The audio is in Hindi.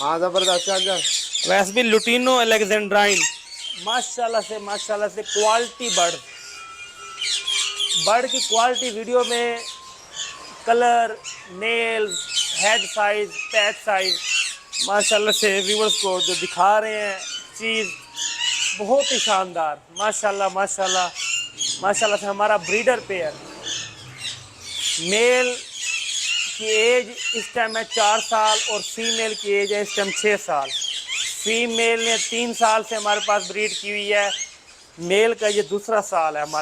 हाँ जबरदस्त चाचा। वैसे भी लुटिनो अलेक्जेंड्राइन माशाल्लाह से क्वालिटी बर्ड की क्वालिटी वीडियो में colour, nails, head size, patch size माशाल्लाह से व्यूअर्स को जो दिखा रहे हैं चीज़ बहुत ही शानदार। माशाल्लाह से हमारा ब्रीडर पेयर मेल की एज इस टाइम है 4 साल और फीमेल की एज है इस टाइम 6 साल। फीमेल ने 3 साल से हमारे पास ब्रीड की हुई है, मेल का ये दूसरा साल है हमारे